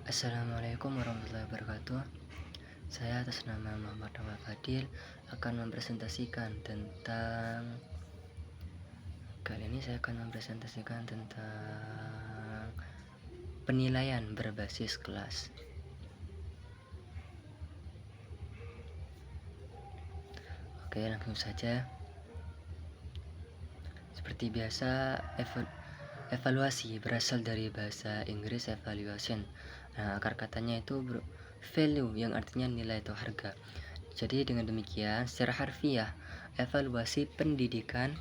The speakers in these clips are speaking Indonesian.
Assalamualaikum warahmatullahi wabarakatuh. Saya atas nama Muhammad Awal Fadil akan mempresentasikan tentang penilaian berbasis kelas. Oke, langsung saja. Seperti biasa, evaluasi berasal dari bahasa Inggris evaluation. Nah, akar katanya itu value, yang artinya nilai atau harga. Jadi dengan demikian, secara harfiah, evaluasi pendidikan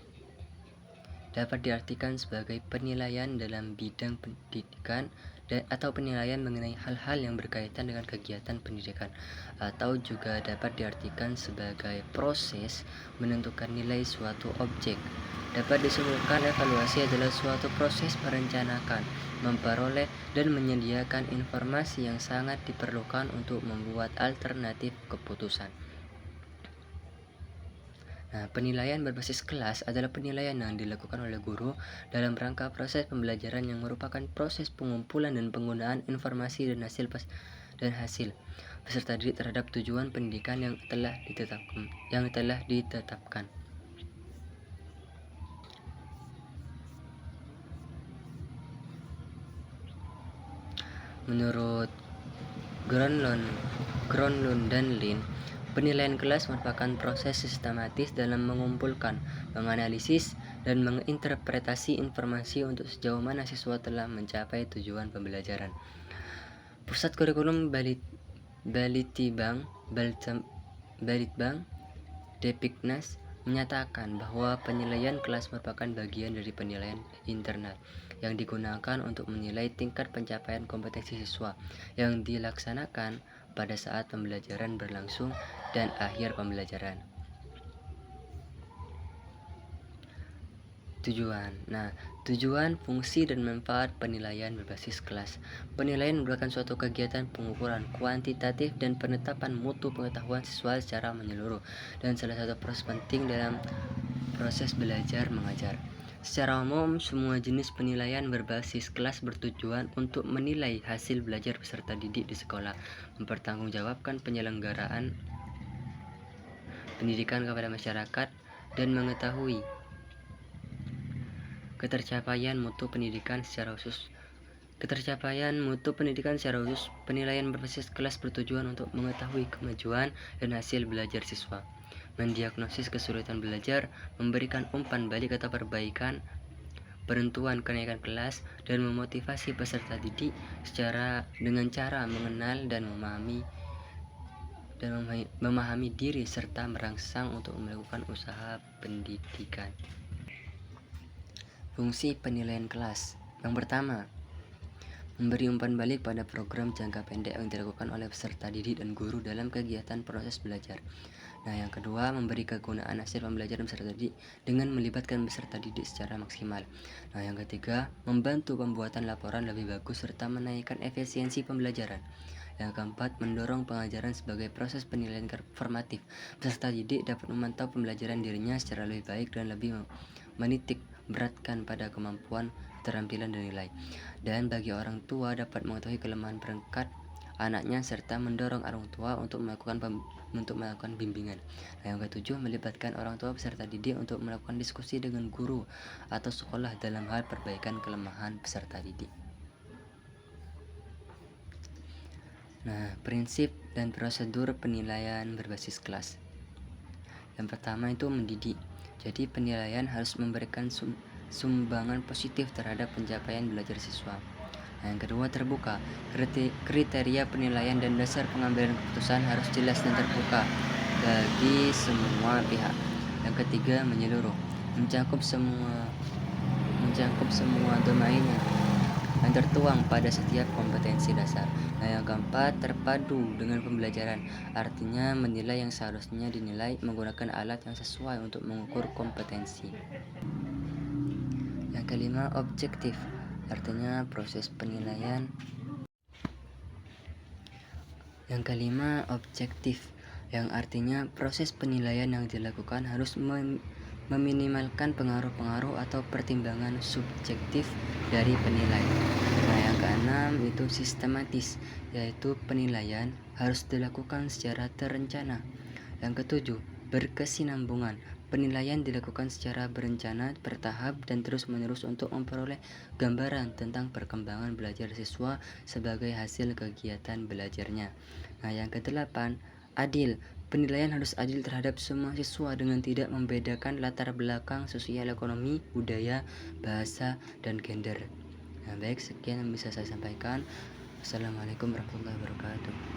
dapat diartikan sebagai penilaian dalam bidang pendidikan atau penilaian mengenai hal-hal yang berkaitan dengan kegiatan pendidikan, atau juga dapat diartikan sebagai proses menentukan nilai suatu objek. Dapat disimpulkan evaluasi adalah suatu proses merencanakan, memperoleh, dan menyediakan informasi yang sangat diperlukan untuk membuat alternatif keputusan. Nah, penilaian berbasis kelas adalah penilaian yang dilakukan oleh guru dalam rangka proses pembelajaran yang merupakan proses pengumpulan dan penggunaan informasi dan hasil peserta didik terhadap tujuan pendidikan yang telah ditetapkan. Menurut Gronlund dan Lin, penilaian kelas merupakan proses sistematis dalam mengumpulkan, menganalisis, dan menginterpretasi informasi untuk sejauh mana siswa telah mencapai tujuan pembelajaran. Pusat Kurikulum Balitbang Depiknas menyatakan bahwa penilaian kelas merupakan bagian dari penilaian internal yang digunakan untuk menilai tingkat pencapaian kompetensi siswa yang dilaksanakan pada saat pembelajaran berlangsung dan akhir pembelajaran. Tujuan, fungsi, dan manfaat penilaian berbasis kelas. Penilaian merupakan suatu kegiatan pengukuran kuantitatif dan penetapan mutu pengetahuan siswa secara menyeluruh, dan salah satu proses penting dalam proses belajar mengajar. Secara umum, semua jenis penilaian berbasis kelas bertujuan untuk menilai hasil belajar peserta didik di sekolah, mempertanggungjawabkan penyelenggaraan pendidikan kepada masyarakat, dan mengetahui ketercapaian mutu pendidikan secara khusus. Penilaian berbasis kelas bertujuan untuk mengetahui kemajuan dan hasil belajar siswa, mendiagnosis kesulitan belajar, memberikan umpan balik atau perbaikan, penentuan kenaikan kelas, dan memotivasi peserta didik dengan cara mengenal dan memahami diri serta merangsang untuk melakukan usaha pendidikan. Fungsi penilaian kelas. Yang pertama, memberi umpan balik pada program jangka pendek yang dilakukan oleh peserta didik dan guru dalam kegiatan proses belajar. Nah, yang kedua, memberi kegunaan hasil pembelajaran peserta didik dengan melibatkan peserta didik secara maksimal. Nah, yang ketiga, membantu pembuatan laporan lebih bagus serta menaikkan efisiensi pembelajaran. Yang keempat, mendorong pengajaran sebagai proses penilaian formatif. Peserta didik dapat memantau pembelajaran dirinya secara lebih baik dan lebih menitik beratkan pada kemampuan, keterampilan, dan nilai. Dan bagi orang tua, dapat mengetahui kelemahan perangkat anaknya serta mendorong orang tua untuk melakukan bimbingan. Nah, yang ketujuh, melibatkan orang tua peserta didik untuk melakukan diskusi dengan guru atau sekolah dalam hal perbaikan kelemahan peserta didik. Nah, prinsip dan prosedur penilaian berbasis kelas. Yang pertama itu mendidik. Jadi penilaian harus memberikan sumbangan positif terhadap pencapaian belajar siswa. Nah, yang kedua, terbuka. Kriteria penilaian dan dasar pengambilan keputusan harus jelas dan terbuka bagi semua pihak. Yang ketiga, menyeluruh, mencakup semua domain yang tertuang pada setiap kompetensi dasar. Nah, yang keempat, terpadu dengan pembelajaran. Artinya menilai yang seharusnya dinilai menggunakan alat yang sesuai untuk mengukur kompetensi. Yang kelima, objektif. Artinya proses penilaian. Yang kelima, objektif, yang artinya proses penilaian yang dilakukan harus meminimalkan pengaruh-pengaruh atau pertimbangan subjektif dari penilai. Nah, yang keenam itu sistematis, yaitu penilaian harus dilakukan secara terencana. Yang ketujuh, berkesinambungan. Penilaian dilakukan secara berencana, bertahap, dan terus-menerus untuk memperoleh gambaran tentang perkembangan belajar siswa sebagai hasil kegiatan belajarnya. Nah, yang kedelapan, adil. Penilaian harus adil terhadap semua siswa dengan tidak membedakan latar belakang sosial ekonomi, budaya, bahasa, dan gender. Nah, baik, sekian yang bisa saya sampaikan. Assalamualaikum warahmatullahi wabarakatuh.